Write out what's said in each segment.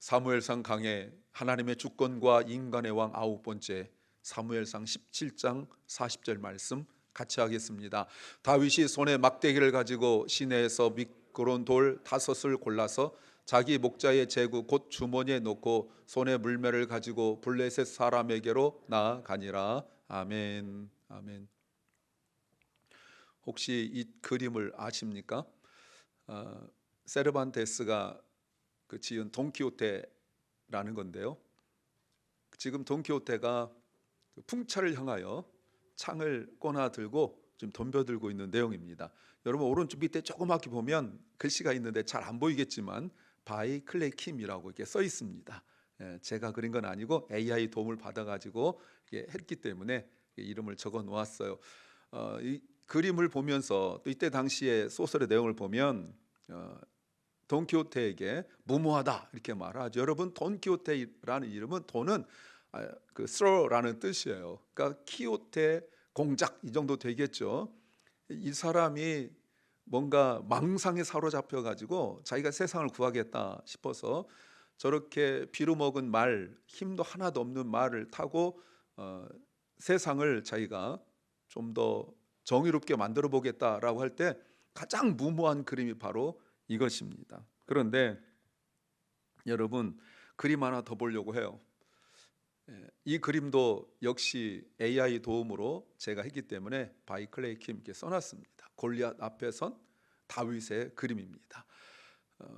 사무엘상 강해 하나님의 주권과 인간의 왕 9번째 사무엘상 17장 40절 말씀 같이 하겠습니다. 다윗이 손에 막대기를 가지고 시내에서 미끄러운 돌 5을 골라서 자기 목자의 제구 곧 주머니에 넣고 손에 물매를 가지고 블레셋 사람에게로 나아가니라. 아멘. 아멘. 혹시 이 그림을 아십니까? 세르반테스가 지은 돈키호테라는 건데요. 지금 돈키호테가 풍차를 향하여 창을 꺼나 들고 좀 덤벼들고 있는 내용입니다. 여러분 오른쪽 밑에 조그맣게 보면 글씨가 있는데 잘 안 보이겠지만 바이 클레이 킴이라고 이렇게 써 있습니다. 제가 그린 건 아니고 AI 도움을 받아가지고 했기 때문에 이름을 적어 놓았어요. 이 그림을 보면서 또 이때 당시의 소설의 내용을 보면 돈키호테에게 무모하다 이렇게 말하죠. 여러분 돈키호테라는 이름은 돈은 그 throw라는 뜻이에요. 그러니까 키호테 공작 이 정도 되겠죠. 이 사람이 뭔가 망상에 사로잡혀 가지고 자기가 세상을 구하겠다 싶어서 저렇게 비루먹은 말, 힘도 하나도 없는 말을 타고 세상을 자기가 좀 더 정의롭게 만들어 보겠다라고 할 때 가장 무모한 그림이 바로 이것입니다. 그런데 여러분 그림 하나 더 보려고 해요. 이 그림도 역시 AI 도움으로 제가 했기 때문에 바이 클레이 킴께 써놨습니다. 골리앗 앞에 선 다윗의 그림입니다.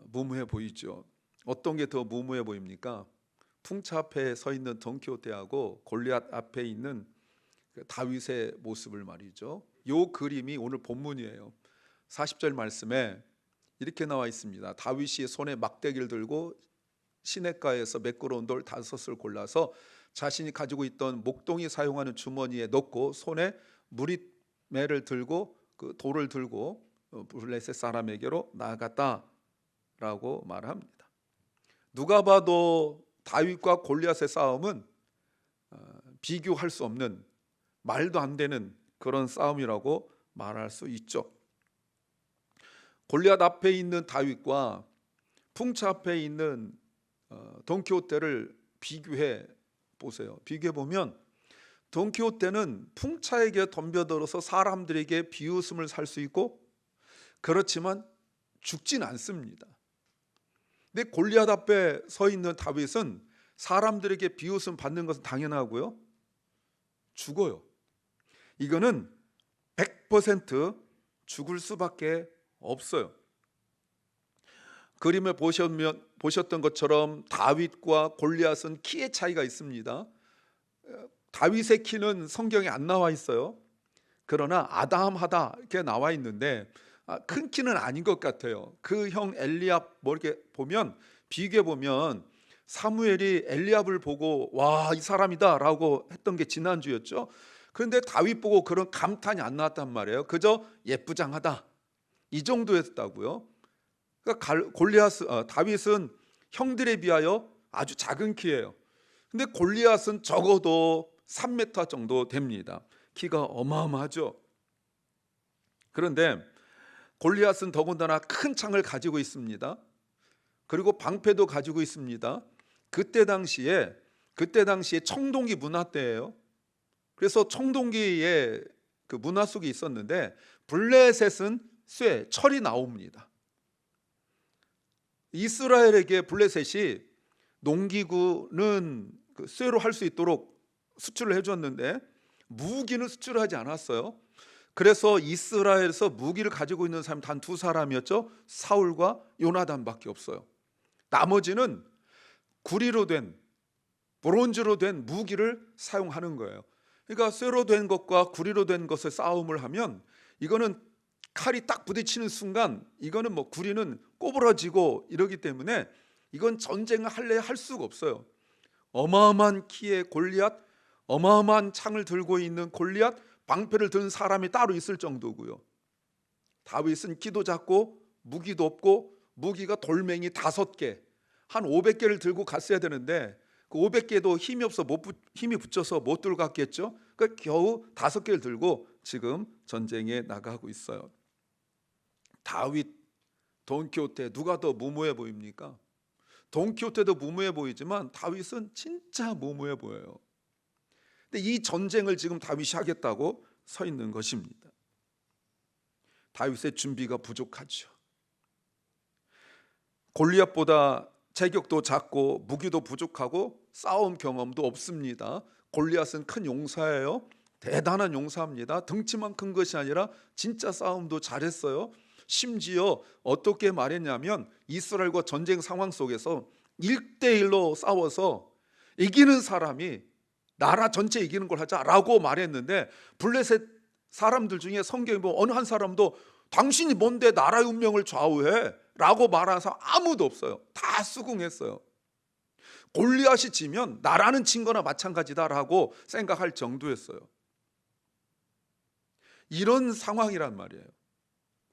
무모해 보이죠? 어떤 게 더 무모해 보입니까? 풍차 앞에 서 있는 돈키호테하고 골리앗 앞에 있는 다윗의 모습을 말이죠. 이 그림이 오늘 본문이에요. 40절 말씀에 이렇게 나와 있습니다. 다윗이 손에 막대기를 들고 시냇가에서 매끄러운 돌 5을 골라서 자신이 가지고 있던 목동이 사용하는 주머니에 넣고 손에 무리매를 들고 그 돌을 들고 블레셋 사람에게로 나아갔다라고 말합니다. 누가 봐도 다윗과 골리앗의 싸움은 비교할 수 없는 말도 안 되는 그런 싸움이라고 말할 수 있죠. 골리앗 앞에 있는 다윗과 풍차 앞에 있는 돈키호테를 비교해 보세요. 비교해 보면 돈키호테는 풍차에게 덤벼들어서 사람들에게 비웃음을 살 수 있고 그렇지만 죽진 않습니다. 근데 골리앗 앞에 서 있는 다윗은 사람들에게 비웃음 받는 것은 당연하고요. 죽어요. 이거는 100% 죽을 수밖에 없어요. 그림을 보셨던 것처럼 다윗과 골리앗은 키의 차이가 있습니다. 다윗의 키는 성경에 안 나와 있어요. 그러나 아담하다 이렇게 나와 있는데 큰 키는 아닌 것 같아요. 그 형 엘리압 이렇게 보면 비교해 보면 사무엘이 엘리압을 보고 와, 이 사람이다라고 했던 게 지난주였죠. 그런데 다윗 보고 그런 감탄이 안 나왔단 말이에요. 그저 예쁘장하다 이 정도였다고요. 그러니까 다윗은 형들에 비하여 아주 작은 키예요. 근데 골리앗은 적어도 3m 정도 됩니다. 키가 어마어마하죠. 그런데 골리앗은 더군다나 큰 창을 가지고 있습니다. 그리고 방패도 가지고 있습니다. 그때 당시에 청동기 문화 때예요. 그래서 청동기에 그 문화 속에 있었는데 블레셋은 철이 나옵니다. 이스라엘에게 블레셋이 농기구는 쇠로 할 수 있도록 수출을 해줬는데 무기는 수출하지 않았어요. 그래서 이스라엘에서 무기를 가지고 있는 사람 단 2사람이었죠. 사울과 요나단밖에 없어요. 나머지는 구리로 된 브론즈로 된 무기를 사용하는 거예요. 그러니까 쇠로 된 것과 구리로 된 것을 싸움을 하면 이거는 칼이 딱 부딪히는 순간 이거는 구리는 꼬부러지고 이러기 때문에 이건 전쟁을 할 수가 없어요. 어마어마한 키의 골리앗, 어마어마한 창을 들고 있는 골리앗, 방패를 든 사람이 따로 있을 정도고요. 다윗은 키도 작고 무기도 없고 무기가 돌멩이 5개, 한 500개를 들고 갔어야 되는데 그 500개도 힘이 붙여서 못 들고 갔겠죠. 그러니까 겨우 5개를 들고 지금 전쟁에 나가고 있어요. 다윗, 돈키호테 누가 더 무모해 보입니까? 돈키호테도 무모해 보이지만 다윗은 진짜 무모해 보여요. 근데 이 전쟁을 지금 다윗이 하겠다고 서 있는 것입니다. 다윗의 준비가 부족하죠. 골리앗보다 체격도 작고 무기도 부족하고 싸움 경험도 없습니다. 골리앗은 큰 용사예요. 대단한 용사입니다. 덩치만 큰 것이 아니라 진짜 싸움도 잘했어요. 심지어 어떻게 말했냐면 이스라엘과 전쟁 상황 속에서 1대1로 싸워서 이기는 사람이 나라 전체 이기는 걸 하자라고 말했는데, 블레셋 사람들 중에 성경에 보면 어느 한 사람도 당신이 뭔데 나라의 운명을 좌우해? 라고 말하는 사람 아무도 없어요. 다 수긍했어요. 골리앗이 지면 나라는 진 거나 마찬가지다라고 생각할 정도였어요. 이런 상황이란 말이에요.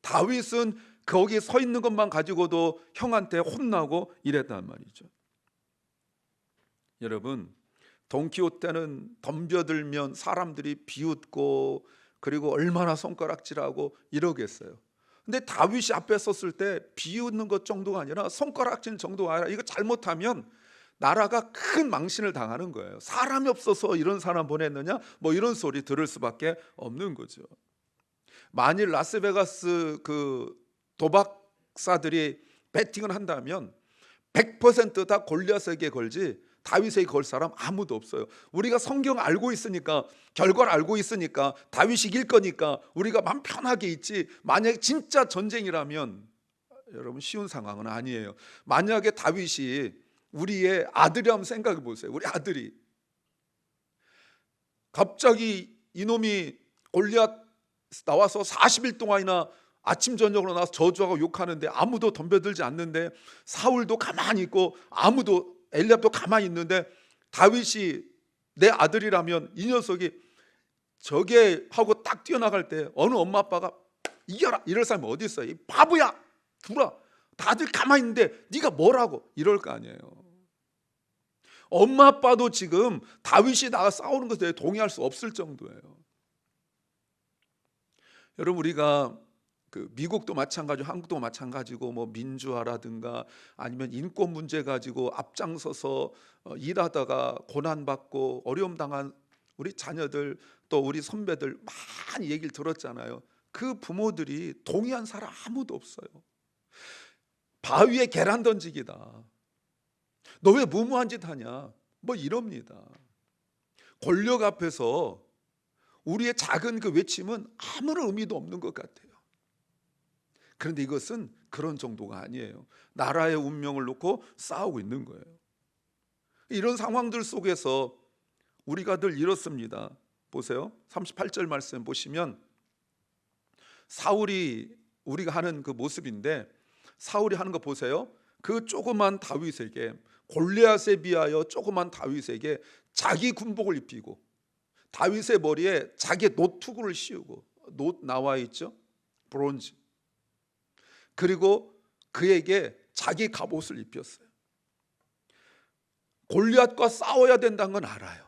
다윗은 거기 서 있는 것만 가지고도 형한테 혼나고 이랬단 말이죠. 여러분, 돈키호테는 덤벼들면 사람들이 비웃고 그리고 얼마나 손가락질하고 이러겠어요. 근데 다윗이 앞에 섰을 때 비웃는 것 정도가 아니라 손가락질 정도가 아니라 이거 잘못하면 나라가 큰 망신을 당하는 거예요. 사람이 없어서 이런 사람 보냈느냐? 뭐 이런 소리 들을 수밖에 없는 거죠. 만일 라스베가스 그 도박사들이 배팅을 한다면 100% 다 골리앗에게 걸지 다윗에게 걸 사람 아무도 없어요. 우리가 성경 알고 있으니까, 결과를 알고 있으니까, 다윗이 이길 거니까 우리가 마음 편하게 있지, 만약에 진짜 전쟁이라면 여러분 쉬운 상황은 아니에요. 만약에 다윗이 우리의 아들이라면 생각해 보세요. 우리 아들이 갑자기 이놈이 골리앗 나와서 40일 동안이나 아침 저녁으로 나와서 저주하고 욕하는데 아무도 덤벼들지 않는데, 사울도 가만히 있고 아무도, 엘리압도 가만히 있는데, 다윗이 내 아들이라면 이 녀석이 저게 하고 딱 뛰어나갈 때 어느 엄마 아빠가 이겨라 이럴 사람이 어디 있어요? 이 바보야 두라, 다들 가만히 있는데 네가 뭐라고 이럴 거 아니에요. 엄마 아빠도 지금 다윗이 나가 싸우는 것에 동의할 수 없을 정도예요. 여러분, 우리가 그 미국도 마찬가지고 한국도 마찬가지고 뭐 민주화라든가 아니면 인권 문제 가지고 앞장서서 일하다가 고난받고 어려움 당한 우리 자녀들 또 우리 선배들 많이 얘기를 들었잖아요. 그 부모들이 동의한 사람 아무도 없어요. 바위에 계란 던지기다. 너 왜 무모한 짓 하냐? 뭐 이럽니다. 권력 앞에서 우리의 작은 그 외침은 아무런 의미도 없는 것 같아요. 그런데 이것은 그런 정도가 아니에요. 나라의 운명을 놓고 싸우고 있는 거예요. 이런 상황들 속에서 우리가 늘 이렇습니다. 보세요. 38절 말씀 보시면 사울이, 우리가 하는 그 모습인데, 사울이 하는 거 보세요. 그 조그만 다윗에게, 골리앗에 비하여 조그만 다윗에게 자기 군복을 입히고 다윗의 머리에 자기의 노투구를 씌우고, 노 나와 있죠? 브론즈. 그리고 그에게 자기 갑옷을 입혔어요. 골리앗과 싸워야 된다는 건 알아요.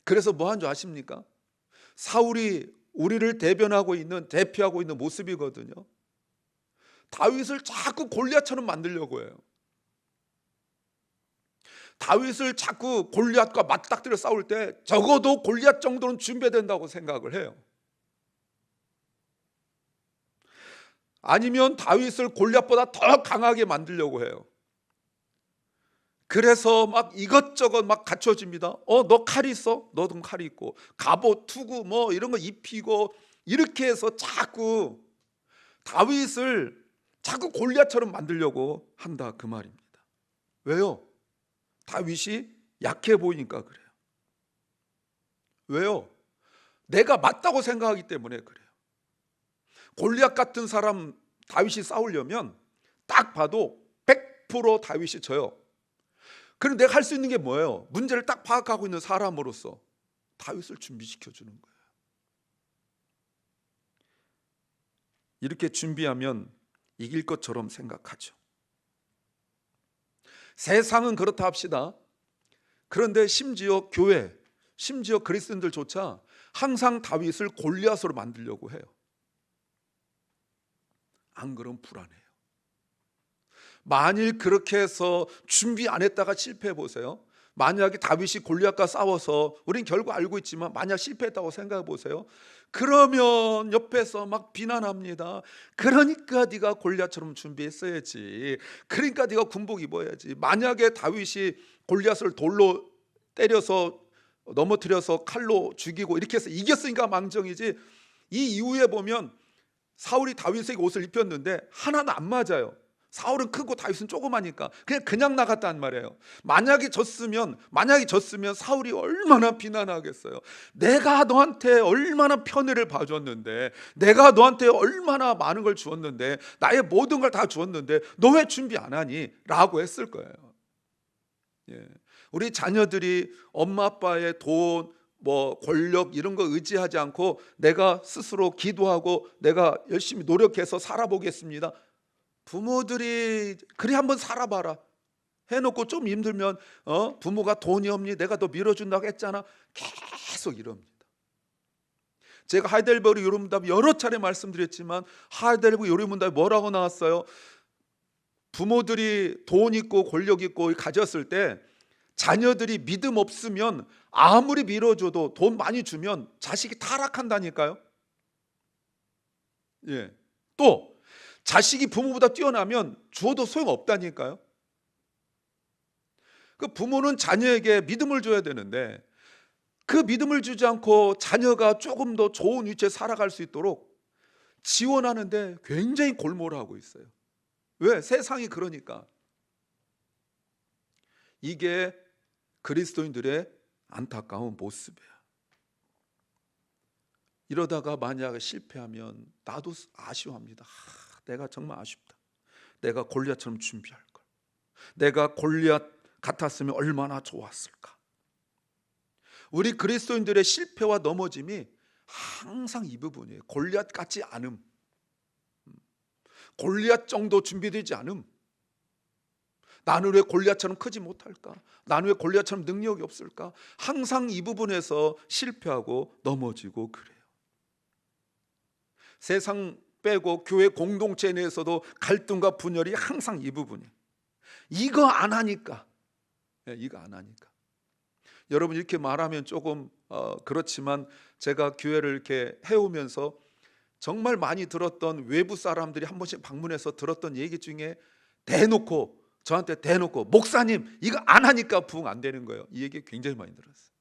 그래서 뭐 한 줄 아십니까? 사울이 우리를 대표하고 있는 모습이거든요. 다윗을 자꾸 골리앗처럼 만들려고 해요. 다윗을 자꾸 골리앗과 맞닥뜨려 싸울 때 적어도 골리앗 정도는 준비된다고 생각을 해요. 아니면 다윗을 골리앗보다 더 강하게 만들려고 해요. 그래서 막 이것저것 막 갖춰집니다. 너 칼 있어? 너도 칼이 있고, 갑옷, 투구 뭐 이런 거 입히고, 이렇게 해서 자꾸 다윗을 자꾸 골리앗처럼 만들려고 한다 그 말입니다. 왜요? 다윗이 약해 보이니까 그래요. 왜요? 내가 맞다고 생각하기 때문에 그래요. 골리앗 같은 사람 다윗이 싸우려면 딱 봐도 100% 다윗이 져요. 그럼 내가 할 수 있는 게 뭐예요? 문제를 딱 파악하고 있는 사람으로서 다윗을 준비시켜 주는 거예요. 이렇게 준비하면 이길 것처럼 생각하죠. 세상은 그렇다 합시다. 그런데 심지어 교회, 심지어 그리스도인들조차 항상 다윗을 골리앗으로 만들려고 해요. 안 그러면 불안해요. 만일 그렇게 해서 준비 안 했다가 실패해 보세요. 만약에 다윗이 골리앗과 싸워서, 우린 결국 알고 있지만 만약 실패했다고 생각해 보세요. 그러면 옆에서 막 비난합니다. 그러니까 네가 골리앗처럼 준비했어야지. 그러니까 네가 군복 입어야지. 만약에 다윗이 골리앗을 돌로 때려서 넘어뜨려서 칼로 죽이고 이렇게 해서 이겼으니까 망정이지, 이 이후에 보면 사울이 다윗에게 옷을 입혔는데 하나는 안 맞아요. 사울은 크고 다윗은 조그마니까 그냥 나갔단 말이에요. 만약에 졌으면 사울이 얼마나 비난하겠어요. 내가 너한테 얼마나 편애를 봐줬는데, 내가 너한테 얼마나 많은 걸 주었는데, 나의 모든 걸 다 주었는데 너 왜 준비 안 하니? 라고 했을 거예요. 예. 우리 자녀들이 엄마 아빠의 돈, 권력 이런 거 의지하지 않고 내가 스스로 기도하고 내가 열심히 노력해서 살아보겠습니다. 부모들이 그래 한번 살아봐라 해놓고 좀 힘들면 부모가 돈이 없니? 내가 너 밀어준다고 했잖아. 계속 이럽니다. 제가 하이델베르 요르문답 여러 차례 말씀드렸지만 하이델베르 요르문답이 뭐라고 나왔어요? 부모들이 돈 있고 권력 있고 가졌을 때 자녀들이 믿음 없으면 아무리 밀어줘도 돈 많이 주면 자식이 타락한다니까요. 예. 또 자식이 부모보다 뛰어나면 주어도 소용없다니까요. 그 부모는 자녀에게 믿음을 줘야 되는데 그 믿음을 주지 않고 자녀가 조금 더 좋은 위치에 살아갈 수 있도록 지원하는데 굉장히 골몰하고 있어요. 왜? 세상이 그러니까. 이게 그리스도인들의 안타까운 모습이에요. 이러다가 만약에 실패하면 나도 아쉬워합니다. 내가 정말 아쉽다. 내가 골리앗처럼 준비할 걸. 내가 골리앗 같았으면 얼마나 좋았을까. 우리 그리스도인들의 실패와 넘어짐이 항상 이 부분이에요. 골리앗 같지 않음, 골리앗 정도 준비되지 않음. 나는 왜 골리앗처럼 크지 못할까? 나는 왜 골리앗처럼 능력이 없을까? 항상 이 부분에서 실패하고 넘어지고 그래요. 세상 빼고 교회 공동체 내에서도 갈등과 분열이 항상 이 부분이에요. 이거 안 하니까. 이거 안 하니까. 여러분 이렇게 말하면 조금 그렇지만 제가 교회를 이렇게 해오면서 정말 많이 들었던 외부 사람들이 한 번씩 방문해서 들었던 얘기 중에 저한테 대놓고 목사님 이거 안 하니까 부흥 안 되는 거예요. 이 얘기 굉장히 많이 들었어요.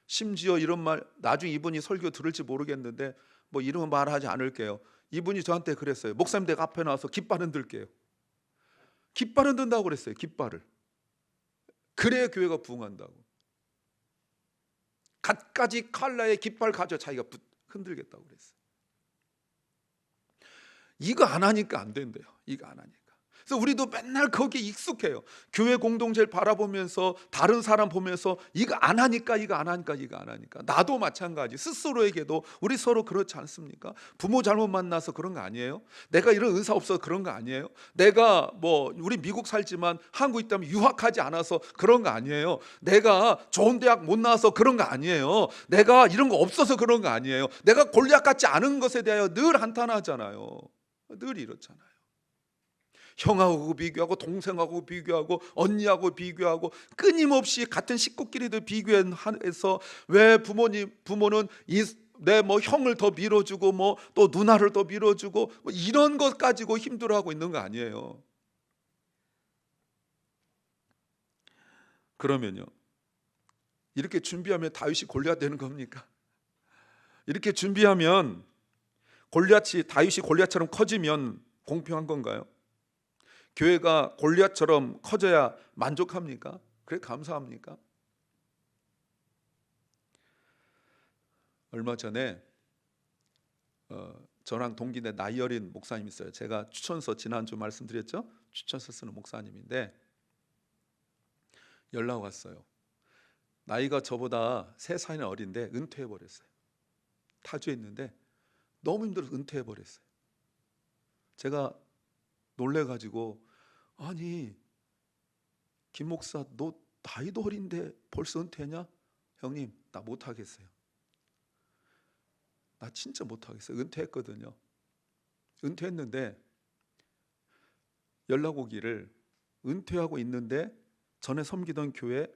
심지어 이런 말, 나중에 이분이 설교 들을지 모르겠는데 이런 말하지 않을게요. 이분이 저한테 그랬어요. 목사님 내가 앞에 나와서 깃발 흔들게요. 깃발 흔든다고 그랬어요. 깃발을. 그래야 교회가 부흥한다고. 갖가지 컬러의 깃발 가져 자기가 흔들겠다고 그랬어요. 이거 안 하니까 안 된대요. 이거 안 하니까. 그래서 우리도 맨날 거기에 익숙해요. 교회 공동체를 바라보면서 다른 사람 보면서 이거 안 하니까 나도 마찬가지. 스스로에게도 우리 서로 그렇지 않습니까? 부모 잘못 만나서 그런 거 아니에요? 내가 이런 은사 없어서 그런 거 아니에요? 내가 우리 미국 살지만 한국 있다면 유학하지 않아서 그런 거 아니에요? 내가 좋은 대학 못 나와서 그런 거 아니에요? 내가 이런 거 없어서 그런 거 아니에요? 내가 골리앗 같지 않은 것에 대하여 늘 한탄하잖아요. 늘 이렇잖아요. 형하고 비교하고 동생하고 비교하고 언니하고 비교하고 끊임없이 같은 식구끼리도 비교해서 왜 부모는 내 형을 더 밀어주고 또 누나를 더 밀어주고 이런 것 가지고 힘들어하고 있는 거 아니에요. 그러면요, 이렇게 준비하면 다윗이 골리앗 되는 겁니까? 이렇게 준비하면 다윗이 골리앗처럼 커지면 공평한 건가요? 교회가 골리앗처럼 커져야 만족합니까? 그래 감사합니까? 얼마 전에 저랑 동기인데 나이 어린 목사님 있어요. 제가 추천서 지난주 말씀드렸죠? 추천서 쓰는 목사님인데 연락 왔어요. 나이가 저보다 3살이나 어린데 은퇴해버렸어요. 타주에 있는데 너무 힘들어서 은퇴해버렸어요. 제가 놀래가지고 아니 김 목사 너 나이도 어린데 벌써 은퇴냐? 형님 나 못하겠어요. 나 진짜 못하겠어요. 은퇴했거든요. 은퇴했는데 연락 오기를 은퇴하고 있는데 전에 섬기던 교회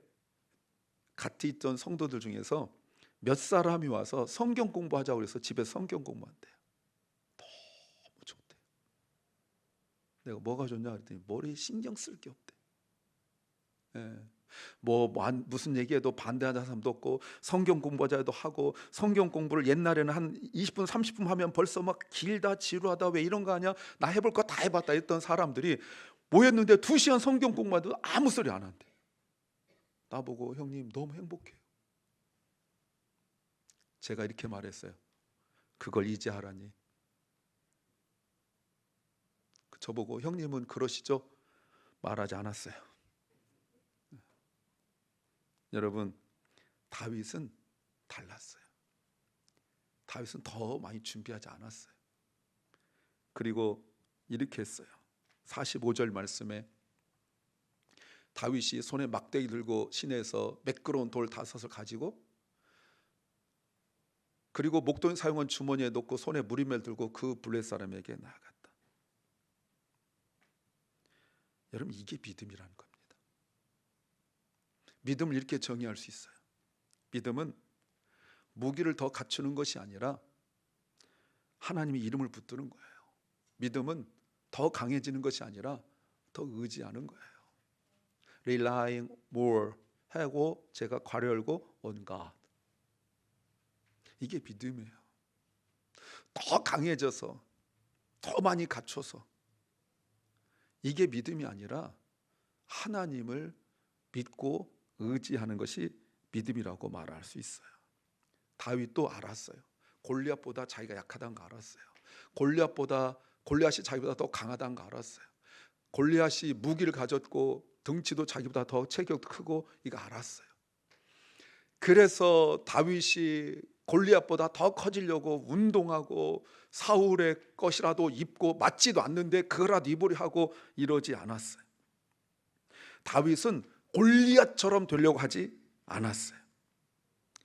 같이 있던 성도들 중에서 몇 사람이 와서 성경 공부하자고 해서 집에서 성경 공부한대요. 너무 좋대. 내가 뭐가 좋냐 그랬더니 머리에 신경 쓸 게 없대. 예. 무슨 얘기해도 반대하는 사람도 없고, 성경 공부하자 해도 하고, 성경 공부를 옛날에는 한 20분 30분 하면 벌써 막 길다 지루하다 왜 이런 거 하냐, 나 해볼 거 다 해봤다 했던 사람들이 모였는데 2시간 성경 공부해도 아무 소리 안 한대. 나보고 형님 너무 행복해요. 제가 이렇게 말했어요. 그걸 이제 하라니. 저보고 형님은 그러시죠? 말하지 않았어요. 여러분, 다윗은 달랐어요. 다윗은 더 많이 준비하지 않았어요. 그리고 이렇게 했어요. 45절 말씀에 다윗이 손에 막대기 들고 시내에서 매끄러운 돌 5을 가지고, 그리고 목동에 사용한 주머니에 넣고 손에 무리멜 들고 그 블레 사람에게 나아갔다. 여러분, 이게 믿음이라는 겁니다. 믿음을 이렇게 정의할 수 있어요. 믿음은 무기를 더 갖추는 것이 아니라 하나님의 이름을 붙드는 거예요. 믿음은 더 강해지는 것이 아니라 더 의지하는 거예요. Relying more 하고 제가 괄호 열고 on God. 이게 믿음이에요. 더 강해져서 더 많이 갖춰서. 이게 믿음이 아니라 하나님을 믿고 의지하는 것이 믿음이라고 말할 수 있어요. 다윗도 알았어요. 골리앗보다 자기가 약하다는 거 알았어요. 골리앗이 자기보다 더 강하다는 거 알았어요. 골리앗이 무기를 가졌고 덩치도 자기보다 더 체격도 크고 이거 알았어요. 그래서 다윗이 골리앗보다 더 커지려고 운동하고 사울의 것이라도 입고 맞지도 않는데 그거라도 입으려 하고 이러지 않았어요. 다윗은 골리앗처럼 되려고 하지 않았어요.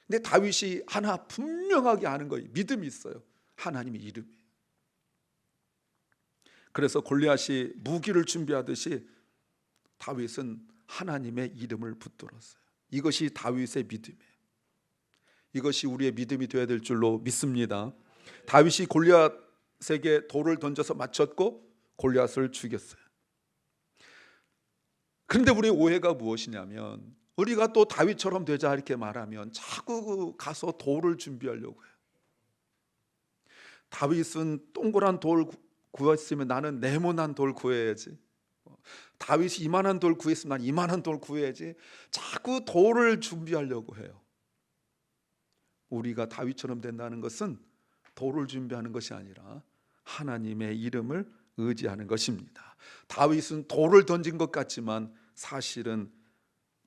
근데 다윗이 하나 분명하게 아는 거예요. 믿음이 있어요. 하나님의 이름이에요. 그래서 골리앗이 무기를 준비하듯이 다윗은 하나님의 이름을 붙들었어요. 이것이 다윗의 믿음이에요. 이것이 우리의 믿음이 되어야 될 줄로 믿습니다. 다윗이 골리앗에게 돌을 던져서 맞췄고 골리앗을 죽였어요. 그런데 우리의 오해가 무엇이냐면, 우리가 또 다윗처럼 되자 이렇게 말하면 자꾸 가서 돌을 준비하려고 해요. 다윗은 동그란 돌 구했으면 나는 네모난 돌 구해야지. 다윗이 이만한 돌 구했으면 난 이만한 돌 구해야지. 자꾸 돌을 준비하려고 해요. 우리가 다윗처럼 된다는 것은 돌을 준비하는 것이 아니라 하나님의 이름을 의지하는 것입니다. 다윗은 돌을 던진 것 같지만 사실은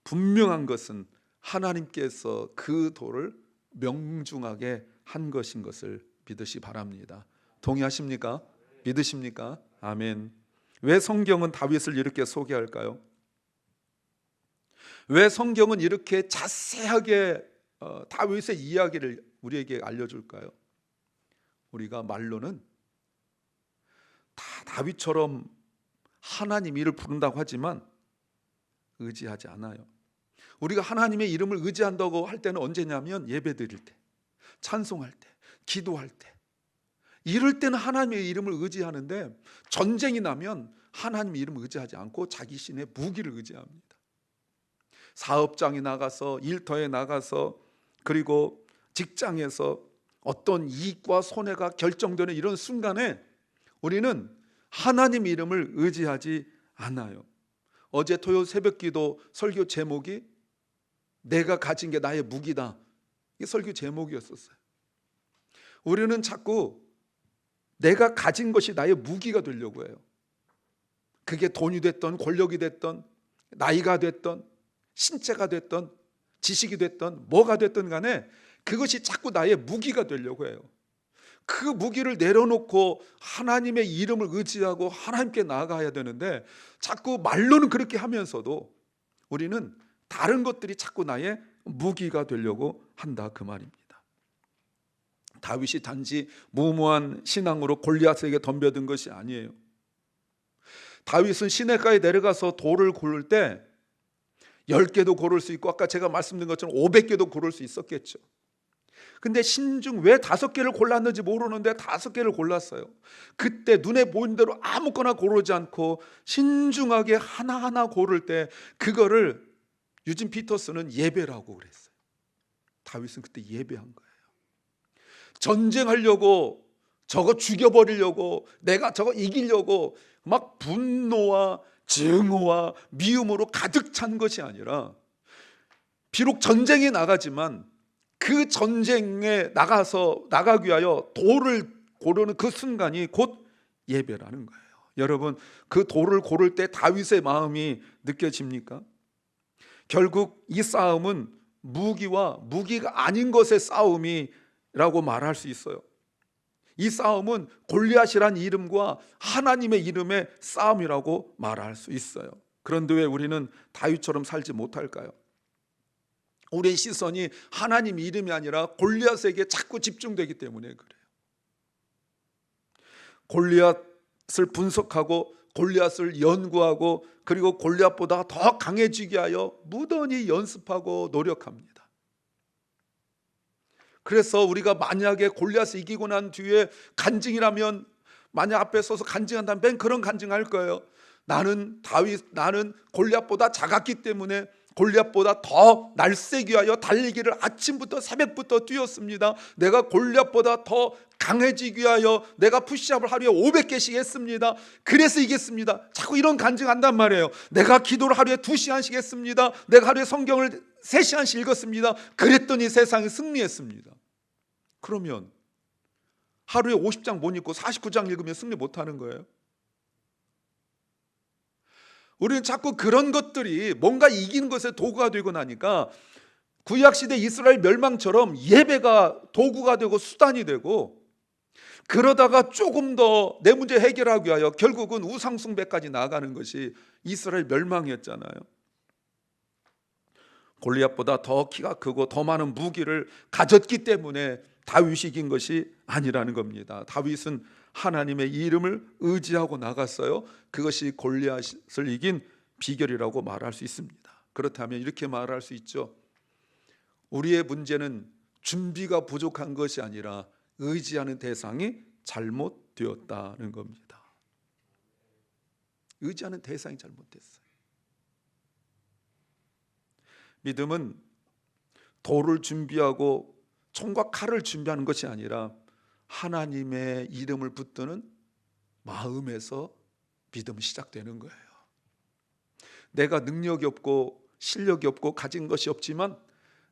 분명한 것은 하나님께서 그 돌을 명중하게 한 것인 것을 믿으시 바랍니다. 동의하십니까? 믿으십니까? 아멘. 왜 성경은 다윗을 이렇게 소개할까요? 왜 성경은 이렇게 자세하게 다윗의 이야기를 우리에게 알려줄까요? 우리가 말로는 다 다윗처럼 하나님 이름을 부른다고 하지만 의지하지 않아요. 우리가 하나님의 이름을 의지한다고 할 때는 언제냐면 예배 드릴 때, 찬송할 때, 기도할 때, 이럴 때는 하나님의 이름을 의지하는데 전쟁이 나면 하나님의 이름을 의지하지 않고 자기 신의 무기를 의지합니다. 사업장에 나가서, 일터에 나가서, 그리고 직장에서 어떤 이익과 손해가 결정되는 이런 순간에 우리는 하나님 이름을 의지하지 않아요. 어제 토요일 새벽기도 설교 제목이 내가 가진 게 나의 무기다. 이게 설교 제목이었었어요. 우리는 자꾸 내가 가진 것이 나의 무기가 되려고 해요. 그게 돈이 됐던, 권력이 됐던, 나이가 됐던, 신체가 됐던, 지식이 됐던, 뭐가 됐든 간에 그것이 자꾸 나의 무기가 되려고 해요. 그 무기를 내려놓고 하나님의 이름을 의지하고 하나님께 나아가야 되는데 자꾸 말로는 그렇게 하면서도 우리는 다른 것들이 자꾸 나의 무기가 되려고 한다, 그 말입니다. 다윗이 단지 무모한 신앙으로 골리앗에게 덤벼든 것이 아니에요. 다윗은 시내가에 내려가서 돌을 고를 때 10개도 고를 수 있고 아까 제가 말씀드린 것처럼 500개도 고를 수 있었겠죠. 근데 신중 왜 5개를 골랐는지 모르는데 5개를 골랐어요. 그때 눈에 보이는 대로 아무거나 고르지 않고 신중하게 하나하나 고를 때 그거를 유진 피터스는 예배라고 그랬어요. 다윗은 그때 예배한 거예요. 전쟁하려고 저거 죽여버리려고 내가 저거 이기려고 막 분노와 증오와 미움으로 가득 찬 것이 아니라 비록 전쟁에 나가지만 그 전쟁에 나가기 위하여 돌을 고르는 그 순간이 곧 예배라는 거예요. 여러분, 그 돌을 고를 때 다윗의 마음이 느껴집니까? 결국 이 싸움은 무기와 무기가 아닌 것의 싸움이라고 말할 수 있어요. 이 싸움은 골리앗이란 이름과 하나님의 이름의 싸움이라고 말할 수 있어요. 그런데 왜 우리는 다윗처럼 살지 못할까요? 우리의 시선이 하나님 이름이 아니라 골리앗에게 자꾸 집중되기 때문에 그래요. 골리앗을 분석하고 골리앗을 연구하고 그리고 골리앗보다 더 강해지게 하여 무던히 연습하고 노력합니다. 그래서 우리가 만약에 골리앗을 이기고 난 뒤에 간증이라면 만약 앞에 서서 간증한다면 맨 그런 간증할 거예요. 나는 골리앗보다 작았기 때문에 골리앗보다 더 날쌔기 위하여 달리기를 아침부터 새벽부터 뛰었습니다. 내가 골리앗보다 더 강해지기 위하여 내가 푸시업을 하루에 500개씩 했습니다. 그래서 이겼습니다. 자꾸 이런 간증한단 말이에요. 내가 기도를 하루에 2시간씩 했습니다. 내가 하루에 성경을 3시간씩 읽었습니다. 그랬더니 세상이 승리했습니다. 그러면 하루에 50장 못 읽고 49장 읽으면 승리 못하는 거예요? 우리는 자꾸 그런 것들이 뭔가 이기는 것에 도구가 되고 나니까 구약시대 이스라엘 멸망처럼 예배가 도구가 되고 수단이 되고 그러다가 조금 더 내 문제 해결하기 위하여 결국은 우상숭배까지 나아가는 것이 이스라엘 멸망이었잖아요. 골리앗보다 더 키가 크고 더 많은 무기를 가졌기 때문에 다윗이 이긴 것이 아니라는 겁니다. 다윗은 하나님의 이름을 의지하고 나갔어요. 그것이 골리앗을 이긴 비결이라고 말할 수 있습니다. 그렇다면 이렇게 말할 수 있죠. 우리의 문제는 준비가 부족한 것이 아니라 의지하는 대상이 잘못되었다는 겁니다. 의지하는 대상이 잘못됐어요. 믿음은 돌을 준비하고 총과 칼을 준비하는 것이 아니라 하나님의 이름을 붙드는 마음에서 믿음이 시작되는 거예요. 내가 능력이 없고 실력이 없고 가진 것이 없지만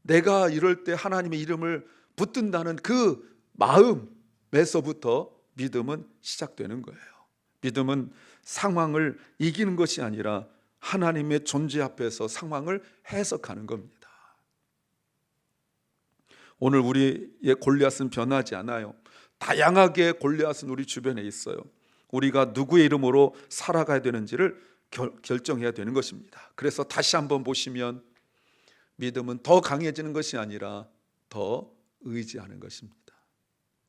내가 이럴 때 하나님의 이름을 붙든다는 그 마음에서부터 믿음은 시작되는 거예요. 믿음은 상황을 이기는 것이 아니라 하나님의 존재 앞에서 상황을 해석하는 겁니다. 오늘 우리의 골리앗은 변하지 않아요. 다양하게 골리앗은 우리 주변에 있어요. 우리가 누구의 이름으로 살아가야 되는지를 결정해야 되는 것입니다. 그래서 다시 한번 보시면 믿음은 더 강해지는 것이 아니라 더 의지하는 것입니다.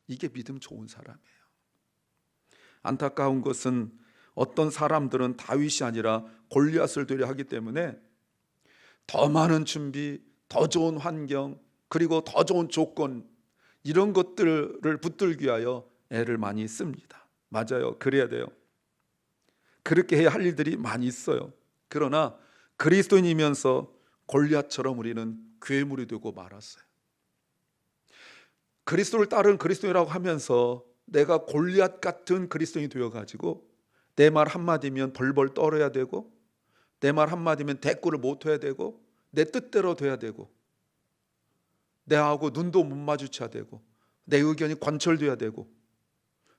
이게 믿음 좋은 사람이에요. 안타까운 것은 어떤 사람들은 다윗이 아니라 골리앗을 되려 하기 때문에 더 많은 준비, 더 좋은 환경, 그리고 더 좋은 조건 이런 것들을 붙들기 위하여 애를 많이 씁니다. 맞아요. 그래야 돼요. 그렇게 해야 할 일들이 많이 있어요. 그러나 그리스도인이면서 골리앗처럼 우리는 괴물이 되고 말았어요. 그리스도를 따르는 그리스도인이라고 하면서 내가 골리앗 같은 그리스도인이 되어가지고 내 말 한마디면 벌벌 떨어야 되고 내 말 한마디면 대꾸를 못해야 되고 내 뜻대로 돼야 되고 내하고 눈도 못 마주쳐야 되고 내 의견이 관철돼야 되고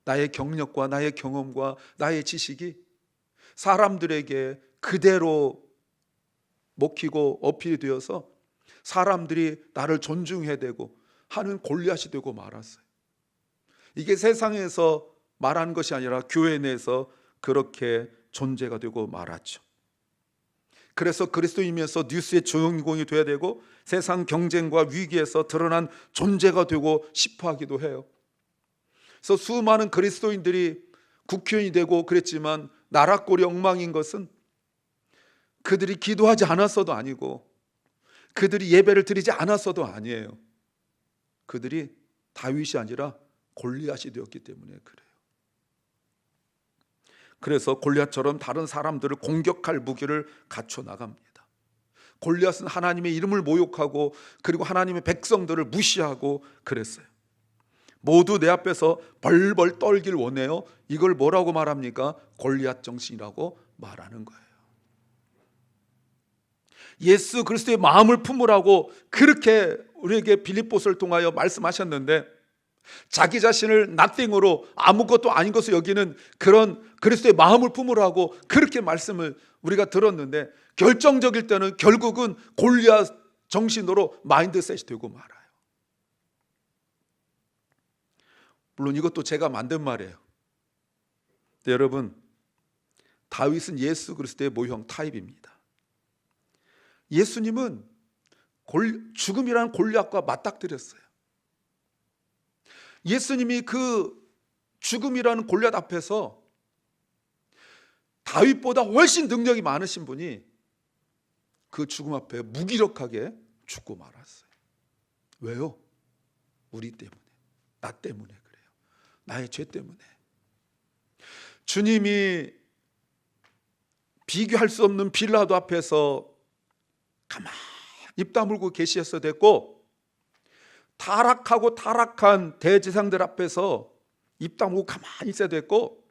나의 경력과 나의 경험과 나의 지식이 사람들에게 그대로 먹히고 어필이 되어서 사람들이 나를 존중해야 되고 하는 골리앗이 되고 말았어요. 이게 세상에서 말하는 것이 아니라 교회 내에서 그렇게 존재가 되고 말았죠. 그래서 그리스도인이면서 뉴스의 주인공이 돼야 되고 세상 경쟁과 위기에서 드러난 존재가 되고 싶어 하기도 해요. 그래서 수많은 그리스도인들이 국회의원이 되고 그랬지만 나라꼴이 엉망인 것은 그들이 기도하지 않았어도 아니고 그들이 예배를 드리지 않았어도 아니에요. 그들이 다윗이 아니라 골리앗이 되었기 때문에 그래요. 그래서 골리앗처럼 다른 사람들을 공격할 무기를 갖춰 나갑니다. 골리앗은 하나님의 이름을 모욕하고 그리고 하나님의 백성들을 무시하고 그랬어요. 모두 내 앞에서 벌벌 떨길 원해요. 이걸 뭐라고 말합니까? 골리앗 정신이라고 말하는 거예요. 예수 그리스도의 마음을 품으라고 그렇게 우리에게 빌립보서를 통하여 말씀하셨는데, 자기 자신을 nothing으로 아무것도 아닌 것을 여기는 그런 그리스도의 마음을 품으라고 그렇게 말씀을 우리가 들었는데, 결정적일 때는 결국은 골리앗 정신으로 마인드셋이 되고 말아요. 물론 이것도 제가 만든 말이에요. 근데 여러분, 다윗은 예수 그리스도의 모형 타입입니다. 예수님은 죽음이라는 골리앗과 맞닥뜨렸어요. 예수님이 그 죽음이라는 골리앗 앞에서 다윗보다 훨씬 능력이 많으신 분이 그 죽음 앞에 무기력하게 죽고 말았어요. 왜요? 우리 때문에, 나 때문에 그래요. 나의 죄 때문에. 주님이 비교할 수 없는 빌라도 앞에서 가만히 입 다물고 계셨어야 됐고, 타락하고 타락한 대제사장들 앞에서 입 다물고 가만히 있어야 됐고,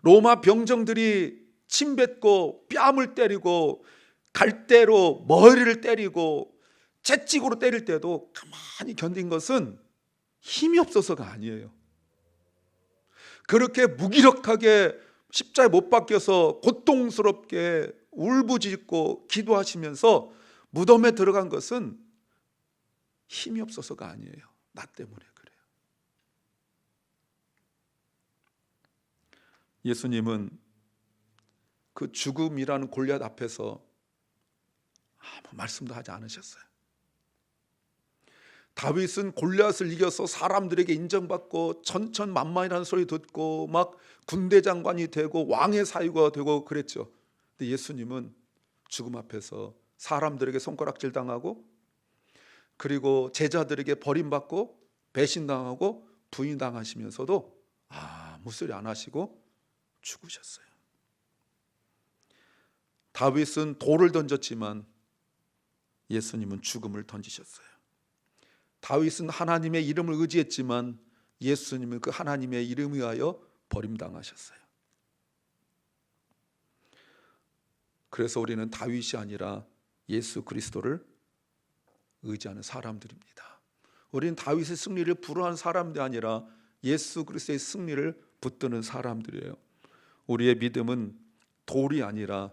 로마 병정들이 침뱉고 뺨을 때리고 갈대로 머리를 때리고 채찍으로 때릴 때도 가만히 견딘 것은 힘이 없어서가 아니에요. 그렇게 무기력하게 십자가에 못 박혀서 고통스럽게 울부짖고 기도하시면서 무덤에 들어간 것은 힘이 없어서가 아니에요. 나 때문에 그래요. 예수님은 그 죽음이라는 골리앗 앞에서 아무 말씀도 하지 않으셨어요. 다윗은 골리앗을 이겨서 사람들에게 인정받고 천천만만이라는 소리 듣고 막 군대 장관이 되고 왕의 사위가 되고 그랬죠. 근데 예수님은 죽음 앞에서 사람들에게 손가락질 당하고, 그리고 제자들에게 버림받고 배신당하고 부인당하시면서도 아무 소리 안 하시고 죽으셨어요. 다윗은 돌을 던졌지만 예수님은 죽음을 던지셨어요. 다윗은 하나님의 이름을 의지했지만 예수님은 그 하나님의 이름에 의하여 버림당하셨어요. 그래서 우리는 다윗이 아니라 예수 그리스도를 의지하는 사람들입니다. 우리는 다윗의 승리를 부러워하는 사람들이 아니라 예수 그리스도의 승리를 붙드는 사람들이에요. 우리의 믿음은 돌이 아니라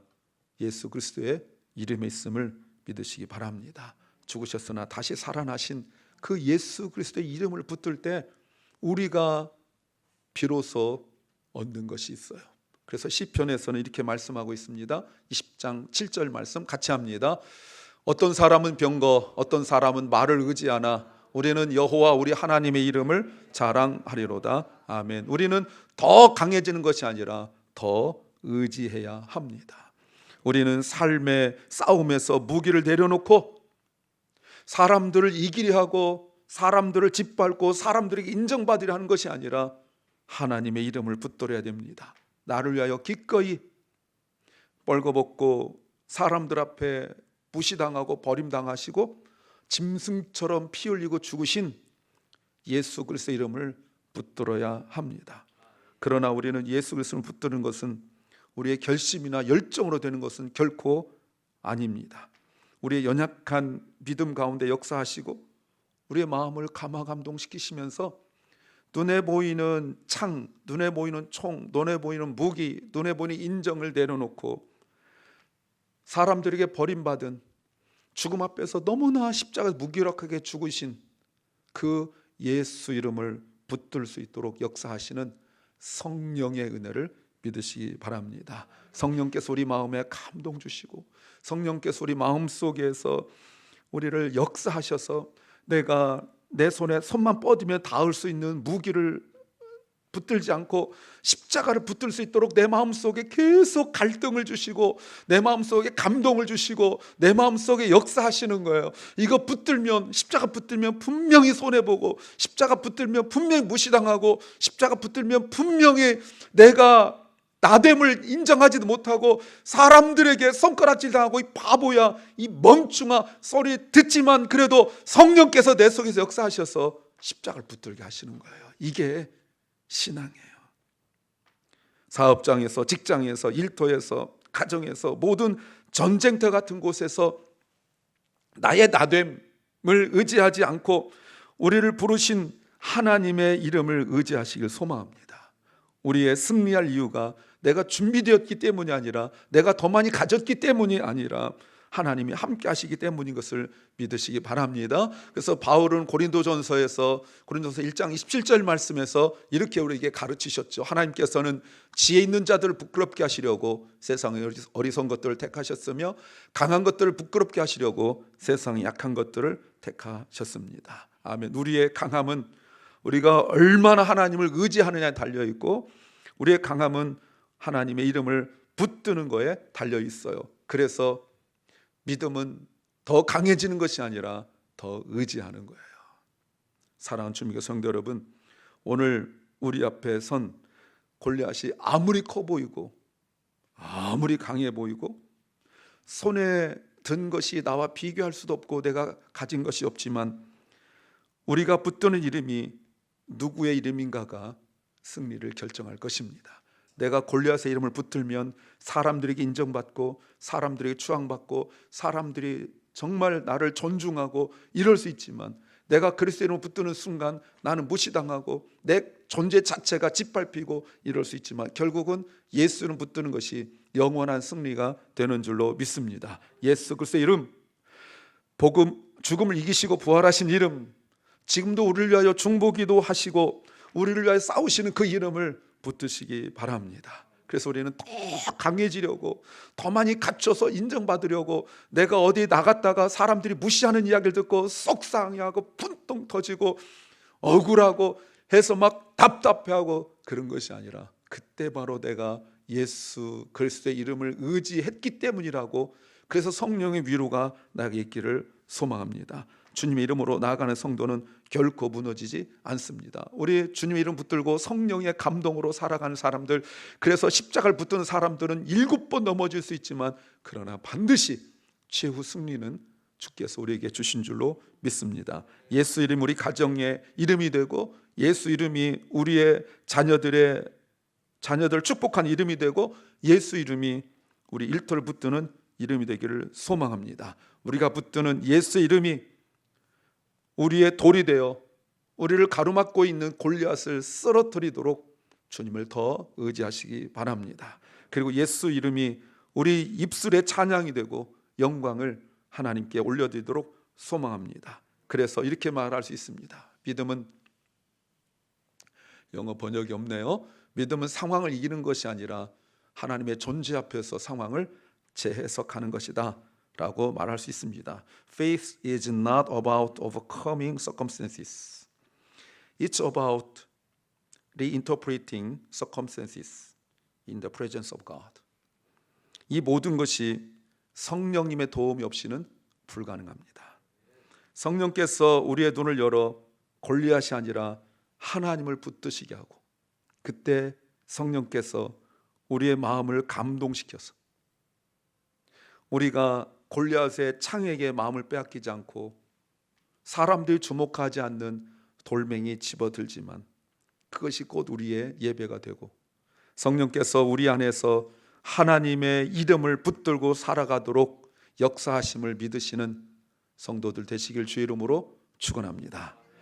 예수 그리스도의 이름에 있음을 믿으시기 바랍니다. 죽으셨으나 다시 살아나신 그 예수 그리스도의 이름을 붙들 때 우리가 비로소 얻는 것이 있어요. 그래서 시편에서는 이렇게 말씀하고 있습니다. 20장 7절 말씀 같이 합니다. 어떤 사람은 병거, 어떤 사람은 말을 의지하나 우리는 여호와 우리 하나님의 이름을 자랑하리로다. 아멘. 우리는 더 강해지는 것이 아니라 더 의지해야 합니다. 우리는 삶의 싸움에서 무기를 내려놓고 사람들을 이기려 하고 사람들을 짓밟고 사람들에게 인정받으려 하는 것이 아니라 하나님의 이름을 붙들어야 됩니다. 나를 위하여 기꺼이 벌거벗고 사람들 앞에 무시당하고 버림당하시고 짐승처럼 피 흘리고 죽으신 예수 그리스도의 이름을 붙들어야 합니다. 그러나 우리는 예수 그리스도를 붙드는 것은 우리의 결심이나 열정으로 되는 것은 결코 아닙니다. 우리의 연약한 믿음 가운데 역사하시고 우리의 마음을 감화감동시키시면서 눈에 보이는 창, 눈에 보이는 총, 눈에 보이는 무기, 눈에 보이는 인정을 내려놓고 사람들에게 버림받은 죽음 앞에서 너무나 십자가에서 무기력하게 죽으신 그 예수 이름을 붙들 수 있도록 역사하시는 성령의 은혜를 믿으시기 바랍니다. 성령께서 우리 마음에 감동 주시고 성령께서 우리 마음속에서 우리를 역사하셔서 내가 내 손에 손만 뻗으면 닿을 수 있는 무기를 붙들지 않고 십자가를 붙들 수 있도록 내 마음속에 계속 갈등을 주시고 내 마음속에 감동을 주시고 내 마음속에 역사하시는 거예요. 이거 붙들면, 십자가 붙들면 분명히 손해보고, 십자가 붙들면 분명히 무시당하고, 십자가 붙들면 분명히 내가 나됨을 인정하지도 못하고 사람들에게 손가락질 당하고 이 바보야, 이 멍충아 소리 듣지만 그래도 성령께서 내 속에서 역사하셔서 십자가를 붙들게 하시는 거예요. 이게 신앙이에요. 사업장에서, 직장에서, 일터에서, 가정에서, 모든 전쟁터 같은 곳에서 나의 나됨을 의지하지 않고 우리를 부르신 하나님의 이름을 의지하시길 소망합니다. 우리의 승리할 이유가 내가 준비되었기 때문이 아니라, 내가 더 많이 가졌기 때문이 아니라 하나님이 함께 하시기 때문인 것을 믿으시기 바랍니다. 그래서 바울은 고린도전서 1장 27절 말씀에서 이렇게 우리에게 가르치셨죠. 하나님께서는 지혜 있는 자들을 부끄럽게 하시려고 세상의 어리석은 것들을 택하셨으며 강한 것들을 부끄럽게 하시려고 세상의 약한 것들을 택하셨습니다. 아멘. 우리의 강함은 우리가 얼마나 하나님을 의지하느냐에 달려 있고, 우리의 강함은 하나님의 이름을 붙드는 거에 달려 있어요. 그래서 믿음은 더 강해지는 것이 아니라 더 의지하는 거예요. 사랑하는 주님의 성도 여러분, 오늘 우리 앞에 선 골리앗이 아무리 커 보이고 아무리 강해 보이고 손에 든 것이 나와 비교할 수도 없고 내가 가진 것이 없지만, 우리가 붙드는 이름이 누구의 이름인가가 승리를 결정할 것입니다. 내가 골리앗의 이름을 붙들면 사람들에게 인정받고 사람들에게 추앙받고 사람들이 정말 나를 존중하고 이럴 수 있지만, 내가 그리스도의 이름을 붙드는 순간 나는 무시당하고 내 존재 자체가 짓밟히고 이럴 수 있지만, 결국은 예수 이름 붙드는 것이 영원한 승리가 되는 줄로 믿습니다. 예수 그리스도의 이름, 복음, 죽음을 이기시고 부활하신 이름, 지금도 우리를 위하여 중보기도 하시고 우리를 위하여 싸우시는 그 이름을 붙드시기 바랍니다. 그래서 우리는 더 강해지려고, 더 많이 갖춰서 인정받으려고, 내가 어디 나갔다가 사람들이 무시하는 이야기를 듣고 속상해하고 분통 터지고 억울하고 해서 막 답답해하고 그런 것이 아니라, 그때 바로 내가 예수 그리스도의 이름을 의지했기 때문이라고, 그래서 성령의 위로가 나에게 있기를 소망합니다. 주님의 이름으로 나아가는 성도는 결코 무너지지 않습니다. 우리 주님의 이름 붙들고 성령의 감동으로 살아가는 사람들, 그래서 십자가를 붙드는 사람들은 7번 넘어질 수 있지만 그러나 반드시 최후 승리는 주께서 우리에게 주신 줄로 믿습니다. 예수 이름 우리 가정의 이름이 되고, 예수 이름이 우리의 자녀들 축복한 이름이 되고, 예수 이름이 우리 일터를 붙드는 이름이 되기를 소망합니다. 우리가 붙드는 예수 이름이 우리의 돌이 되어 우리를 가로막고 있는 골리앗을 쓰러뜨리도록 주님을 더 의지하시기 바랍니다. 그리고 예수 이름이 우리 입술의 찬양이 되고 영광을 하나님께 올려드리도록 소망합니다. 그래서 이렇게 말할 수 있습니다. 믿음은, 영어 번역이 없네요. 믿음은 상황을 이기는 것이 아니라 하나님의 존재 앞에서 상황을 재해석하는 것이다 라고 말할 수 있습니다. Faith is not about overcoming circumstances. It's about reinterpreting circumstances in the presence of God. 이 모든 것이 성령님의 도움이 없이는 불가능합니다. 성령께서 우리의 눈을 열어 골리앗이 아니라 하나님을 붙드시게 하고, 그때 성령께서 우리의 마음을 감동시켜서 우리가 골리앗의 창에게 마음을 빼앗기지 않고 사람들이 주목하지 않는 돌멩이 집어들지만 그것이 곧 우리의 예배가 되고, 성령께서 우리 안에서 하나님의 이름을 붙들고 살아가도록 역사하심을 믿으시는 성도들 되시길 주의 이름으로 축원합니다.